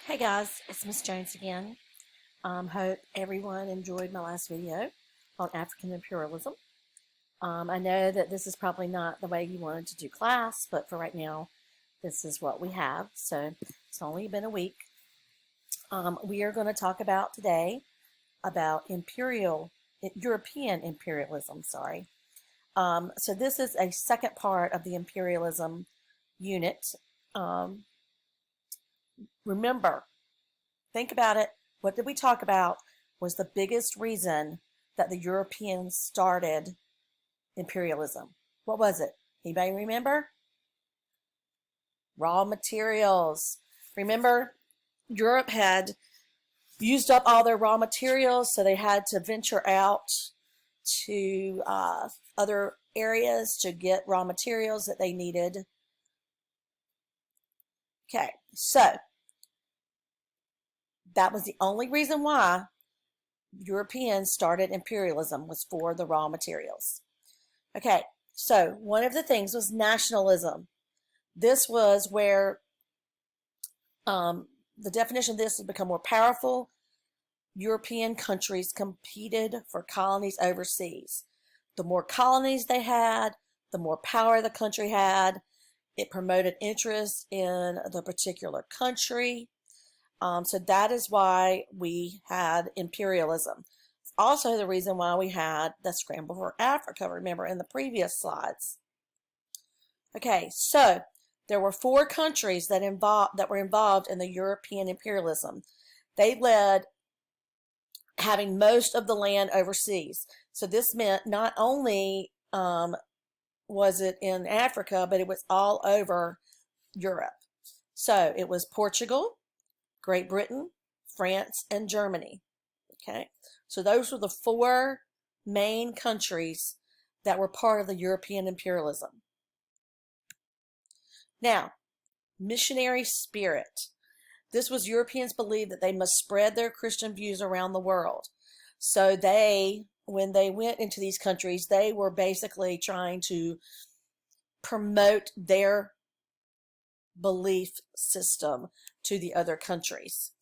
Hey guys, it's Miss Jones again. Hope everyone enjoyed my last video on African imperialism. I know that this is probably not the way you wanted to do class, but for right now, this is what we have. So it's only been a week. We are going to talk about today about European imperialism. Sorry. So this is a second part of the imperialism unit. Um, Remember, think about it. What did we talk about was the biggest reason that the Europeans started imperialism? What was it? Anybody remember? Raw materials. Remember, Europe had used up all their raw materials, so they had to venture out to other areas to get raw materials that they needed. Okay, so that was the only reason why Europeans started imperialism, was for the raw materials. Okay, so one of the things was nationalism. This was where the definition of this has become more powerful. European countries competed for colonies overseas. The more colonies they had, the more power the country had. It promoted interest in the particular country. So that is why we had imperialism. It's also the reason why we had the scramble for Africa, remember, in the previous slides. Okay, so there were four countries that were involved in the European imperialism. They led having most of the land overseas. So this meant not only was it in Africa, but it was all over Europe. So it was Portugal, Great Britain, France, and Germany. Okay, so those were the four main countries that were part of the European imperialism. Now, missionary spirit. This was Europeans believed that they must spread their Christian views around the world. So when they went into these countries, they were basically trying to promote their belief system to the other countries.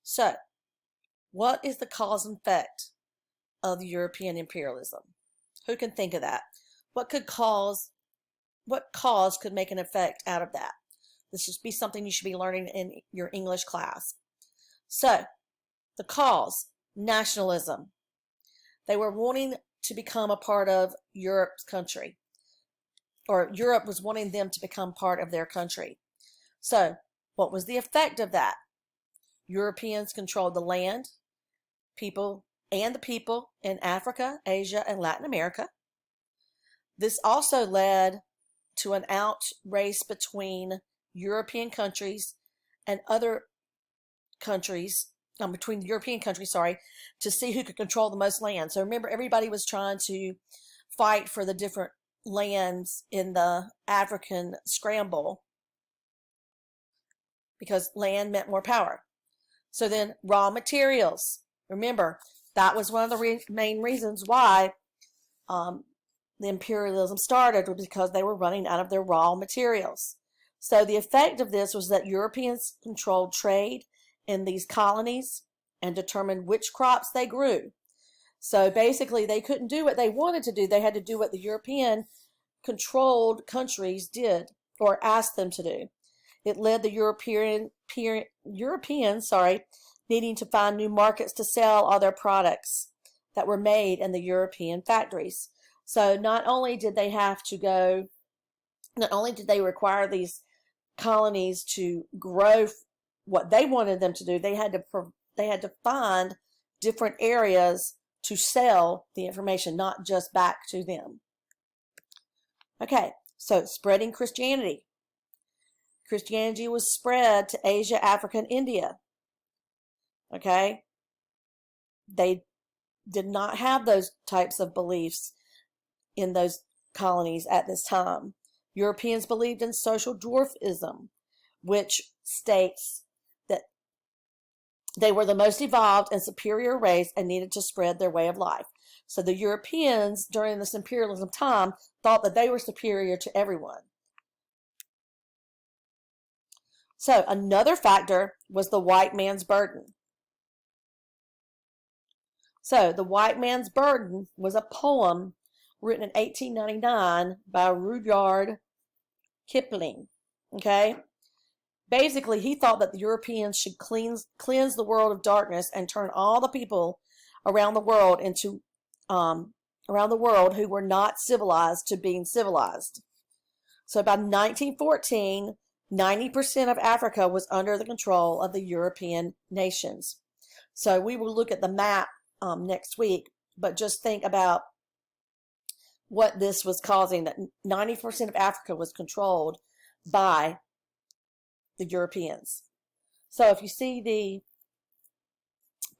So, what is the cause and effect of the European imperialism? Who can think of that? What cause could make an effect out of that? This should be something you should be learning in your English class. So, the cause, nationalism. They were wanting to become a part of Europe's country, or Europe was wanting them to become part of their country. So, what was the effect of that? Europeans controlled the land, people, and the people in Africa, Asia, and Latin America. This also led to an outrace between European countries and other countries, between European countries, to see who could control the most land. So remember, everybody was trying to fight for the different lands in the African scramble because land meant more power. So then raw materials. Remember, that was one of the main reasons why the imperialism started, was because they were running out of their raw materials. So the effect of this was that Europeans controlled trade in these colonies and determined which crops they grew. So basically, they couldn't do what they wanted to do. They had to do what the European controlled countries did or asked them to do. It led the Europeans needing to find new markets to sell all their products that were made in the European factories. So not only did they require these colonies to grow what they wanted them to do, they had to find different areas to sell the information, not just back to them. Okay, so spreading Christianity. Christianity was spread to Asia, Africa, and India. Okay, they did not have those types of beliefs in those colonies at this time. Europeans believed in social dwarfism, which states that they were the most evolved and superior race and needed to spread their way of life. So the Europeans during this imperialism time thought that they were superior to everyone. So another factor was the white man's burden. So the white man's burden was a poem written in 1899 by Rudyard Kipling. Okay? Basically, he thought that the Europeans should cleanse the world of darkness and turn all the people around the world into around the world who were not civilized to being civilized. So by 1914, 90% of Africa was under the control of the European nations. So we will look at the map next week, but just think about what this was causing, that 90% of Africa was controlled by the Europeans. So if you see the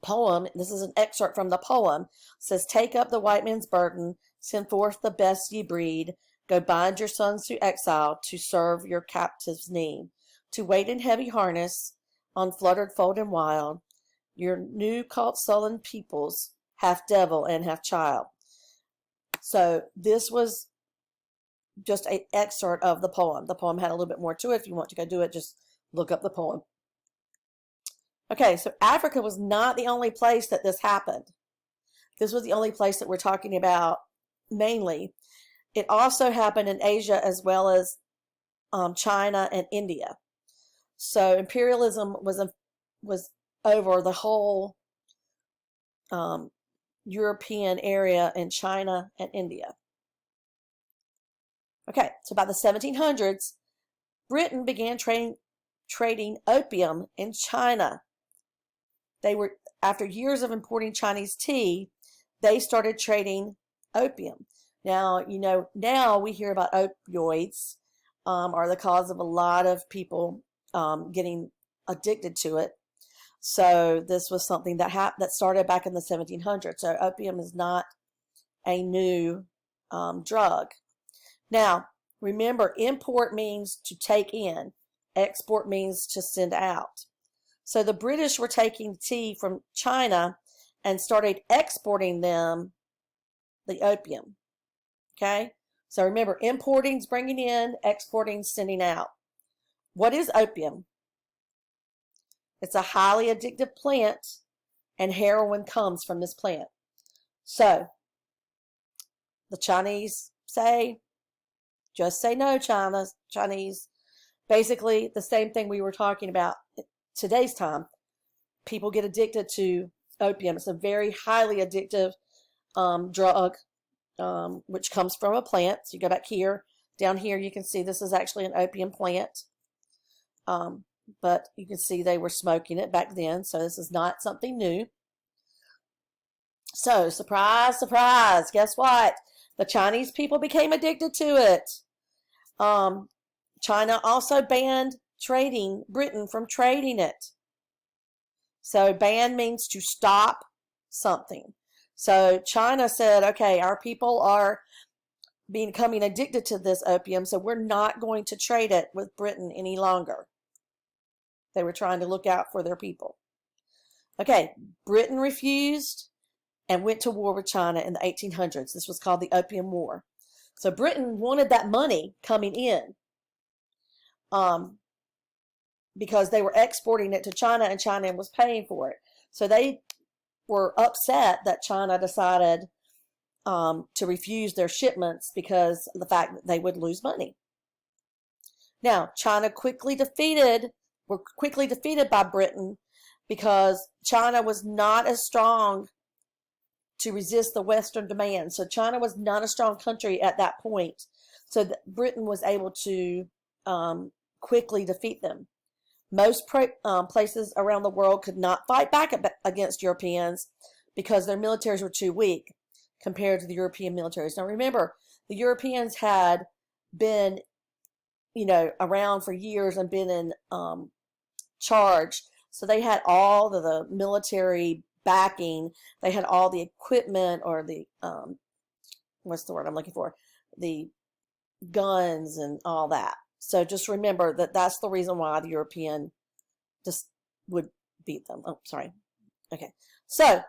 poem, this is an excerpt from the poem, it says, "Take up the white man's burden, send forth the best ye breed, go bind your sons to exile, to serve your captives' need, to wait in heavy harness, on fluttered fold and wild, your new caught sullen peoples, half devil and half child." So this was just an excerpt of the poem. The poem had a little bit more to it. If you want to go do it, just look up the poem. Okay, so Africa was not the only place that this happened. This was the only place that we're talking about mainly. It also happened in Asia as well as China and India. So imperialism was over the whole European area in China and India. Okay, so by the 1700s, Britain began trading opium in China. After years of importing Chinese tea, they started trading opium. Now, now we hear about opioids are the cause of a lot of people getting addicted to it. So this was something that started back in the 1700s. So opium is not a new drug. Now, remember, import means to take in. Export means to send out. So the British were taking tea from China and started exporting them the opium. Okay? So remember, importing is bringing in, exporting is sending out. What is opium? It's a highly addictive plant, and heroin comes from this plant. So the Chinese say, just say no, Chinese. Basically, the same thing we were talking about today's time. People get addicted to opium. It's a very highly addictive drug, which comes from a plant. So you go back here. Down here, you can see this is actually an opium plant. But you can see they were smoking it back then. So this is not something new. So, surprise, surprise. Guess what? The Chinese people became addicted to it. China also banned Britain from trading it. So ban means to stop something. So China said, okay, our people are becoming addicted to this opium, so we're not going to trade it with Britain any longer. They were trying to look out for their people. Okay, Britain refused and went to war with China in the 1800s. This was called the Opium War. So Britain wanted that money coming in because they were exporting it to China and China was paying for it. So they were upset that China decided to refuse their shipments because of the fact that they would lose money. Now, China were quickly defeated by Britain because China was not as strong to resist the Western demand. So China was not a strong country at that point. So Britain was able to quickly defeat them. Most places around the world could not fight back against Europeans because their militaries were too weak compared to the European militaries. Now remember, the Europeans had been, around for years and been in charge. So they had all the military backing. They had all the equipment, or the, what's the word I'm looking for? The guns and all that. So just remember that that's the reason why the European just would beat them. Oh, sorry. Okay. So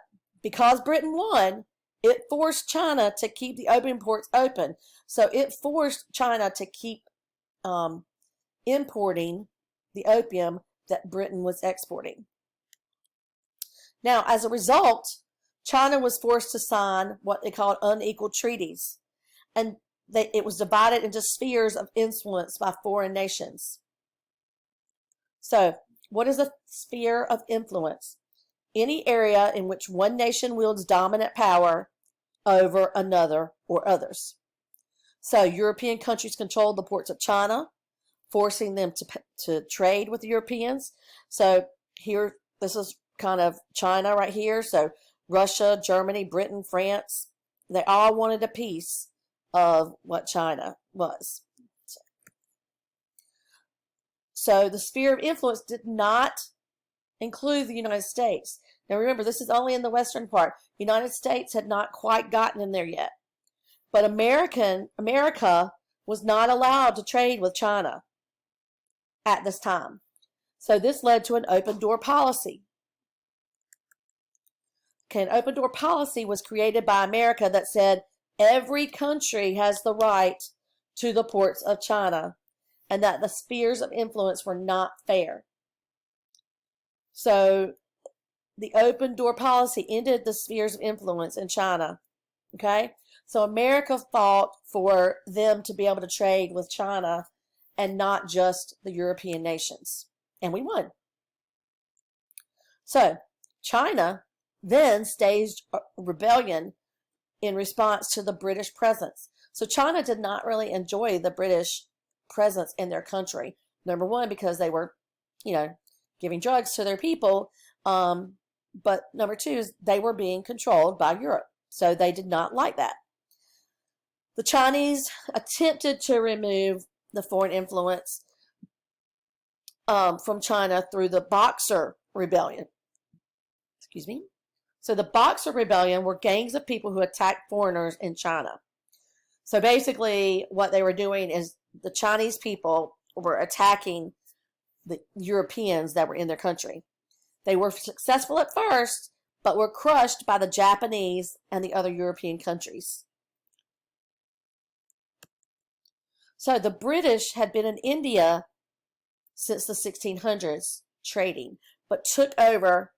because Britain won, it forced China to keep the opium ports open. So it forced China to keep importing the opium that Britain was exporting. Now, as a result, China was forced to sign what they called unequal treaties, and it was divided into spheres of influence by foreign nations. So, what is a sphere of influence? Any area in which one nation wields dominant power over another or others. So, European countries controlled the ports of China, forcing them to trade with the Europeans. So, here, this is kind of China right here. So, Russia, Germany, Britain, France, they all wanted a piece of what China was. So the sphere of influence did not include the United States. Now remember, this is only in the western part. The United States had not quite gotten in there yet. But America was not allowed to trade with China at this time. So this led to an open door policy. Okay, an open door policy was created by America that said every country has the right to the ports of China, and that the spheres of influence were not fair. So the open door policy ended the spheres of influence in China. Okay, so America fought for them to be able to trade with China and not just the European nations, and we won. So China then staged a rebellion in response to the British presence. So China did not really enjoy the British presence in their country. Number one, because they were, giving drugs to their people. But number two is they were being controlled by Europe. So they did not like that. The Chinese attempted to remove the foreign influence from China through the Boxer Rebellion. Excuse me. So the Boxer Rebellion were gangs of people who attacked foreigners in China. So basically what they were doing is the Chinese people were attacking the Europeans that were in their country. They were successful at first, but were crushed by the Japanese and the other European countries. So the British had been in India since the 1600s trading, but took over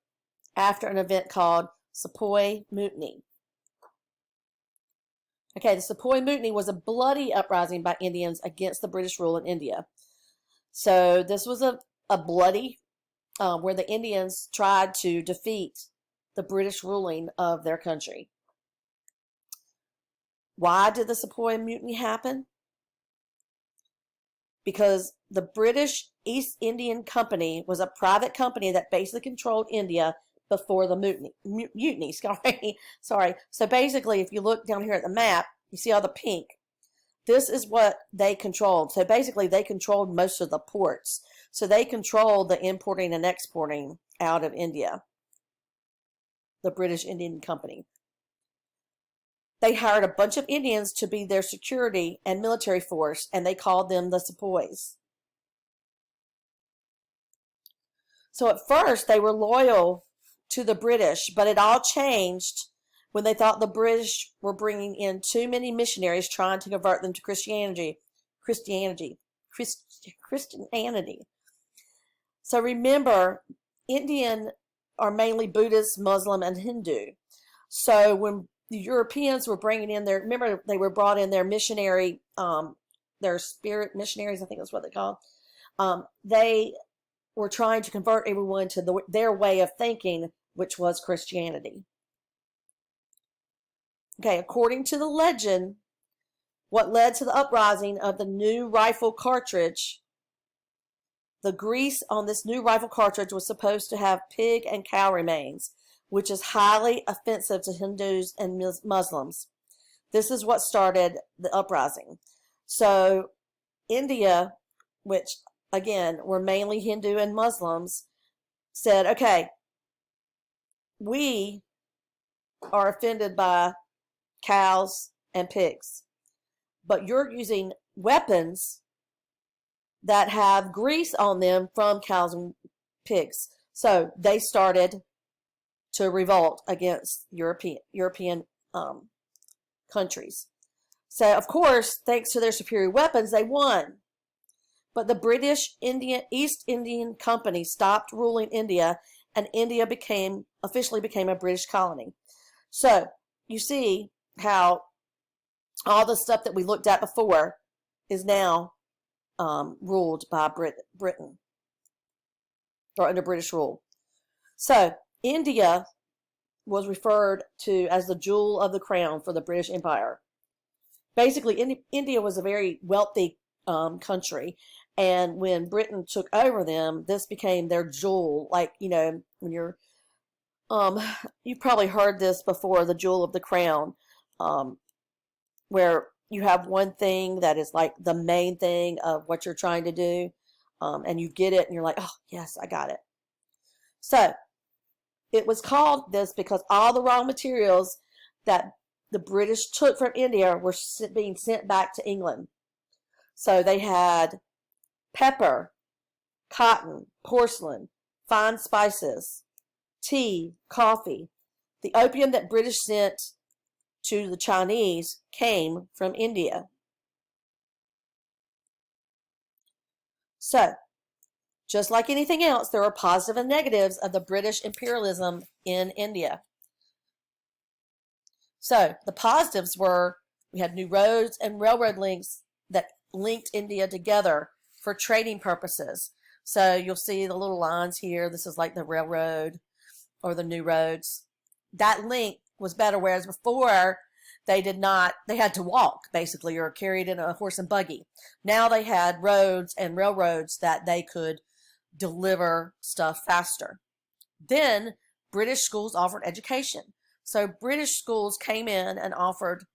after an event called Sepoy Mutiny. Okay, the Sepoy Mutiny was a bloody uprising by Indians against the British rule in India. So this was a bloody, where the Indians tried to defeat the British ruling of their country. Why did the Sepoy Mutiny happen? Because the British East Indian Company was a private company that basically controlled India before the mutiny. Sorry. So basically, if you look down here at the map, you see all the pink. This is what they controlled. So basically, they controlled most of the ports. So they controlled the importing and exporting out of India, the British Indian Company. They hired a bunch of Indians to be their security and military force, and they called them the Sepoys. So at first, they were loyal to the British, but it all changed when they thought the British were bringing in too many missionaries trying to convert them to Christianity. So remember, Indian are mainly Buddhist, Muslim, and Hindu. So when the Europeans were bringing in remember they were brought in their missionary, their spirit missionaries, I think that's what they called. They were trying to convert everyone to their way of thinking, which was Christianity. Okay, according to the legend, what led to the uprising of the new rifle cartridge, the grease on this new rifle cartridge was supposed to have pig and cow remains, which is highly offensive to Hindus and Muslims. This is what started the uprising. So India, which again were mainly Hindu and Muslims, said, okay, we are offended by cows and pigs, but you're using weapons that have grease on them from cows and pigs. So they started to revolt against European countries. So of course, thanks to their superior weapons, they won. But the British East Indian Company stopped ruling India, and India officially became a British colony. So you see how all the stuff that we looked at before is now ruled by Britain, or under British rule. So India was referred to as the jewel of the crown for the British Empire. Basically, India was a very wealthy country, and when Britain took over them, this became their jewel. Like, when you've probably heard this before, the jewel of the crown, where you have one thing that is like the main thing of what you're trying to do, and you get it, and you're like, oh, yes, I got it. So it was called this because all the raw materials that the British took from India were being sent back to England. So they had pepper, cotton, porcelain, fine spices, tea, coffee. The opium that British sent to the Chinese came from India. So, just like anything else, there are positives and negatives of the British imperialism in India. So, the positives were we had new roads and railroad links that linked India together for trading purposes. So, you'll see the little lines here. This is like the railroad or the new roads. That link was better, whereas before they had to walk basically, or carried in a horse and buggy. Now they had roads and railroads that they could deliver stuff faster. Then British schools offered education. So British schools came in and offered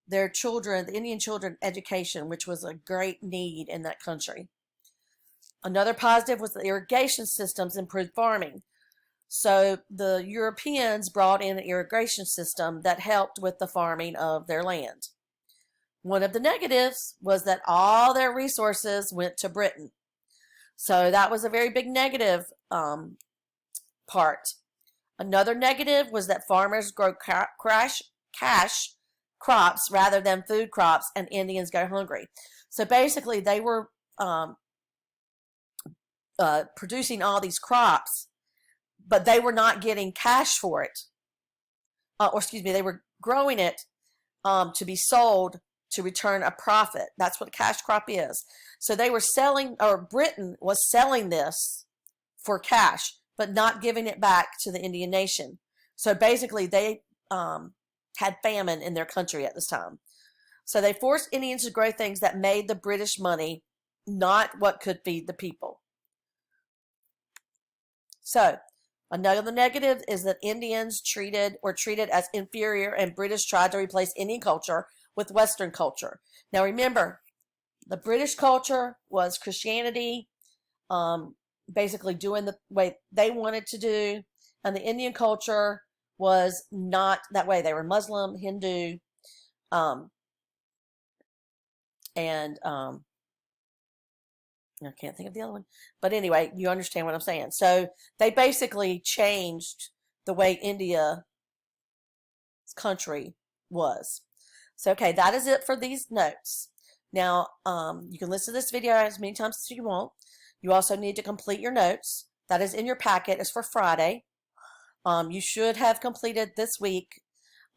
their children, the Indian children, education, which was a great need in that country. Another positive was the irrigation systems improved farming. So the Europeans brought in an irrigation system that helped with the farming of their land. One of the negatives was that all their resources went to Britain. So that was a very big negative part. Another negative was that farmers grow cash crops rather than food crops, and Indians go hungry. So basically they were producing all these crops, but they were not getting cash for it. They were growing it to be sold to return a profit. That's what a cash crop is. So they were selling, or Britain was selling this for cash, but not giving it back to the Indian nation. So basically they had famine in their country at this time. So they forced Indians to grow things that made the British money, not what could feed the people. So another negative is that Indians were treated as inferior, and British tried to replace Indian culture with Western culture. Now remember, the British culture was Christianity, basically doing the way they wanted to do, and the Indian culture was not that way. They were Muslim, Hindu, and I can't think of the other one. But anyway, you understand what I'm saying. So they basically changed the way India's country was. So, okay, that is it for these notes. Now, you can listen to this video as many times as you want. You also need to complete your notes. That is in your packet. It's for Friday. You should have completed this week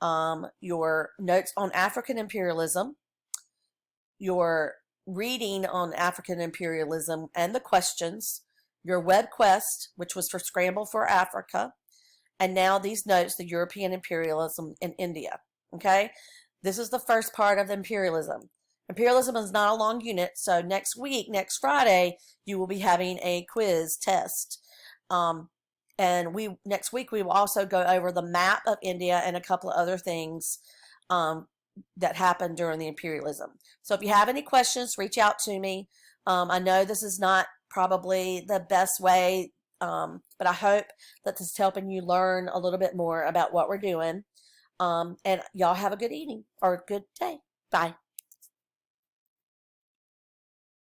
your notes on African imperialism, your reading on African imperialism and the questions, your web quest, which was for Scramble for Africa, and now these notes, the European imperialism in India. Okay, this is the first part of imperialism. Imperialism is not a long unit, so next Friday, you will be having a quiz test. And next week we will also go over the map of India and a couple of other things that happened during the imperialism. So if you have any questions, reach out to me. I know this is not probably the best way, but I hope that this is helping you learn a little bit more about what we're doing. And y'all have a good evening or a good day. Bye.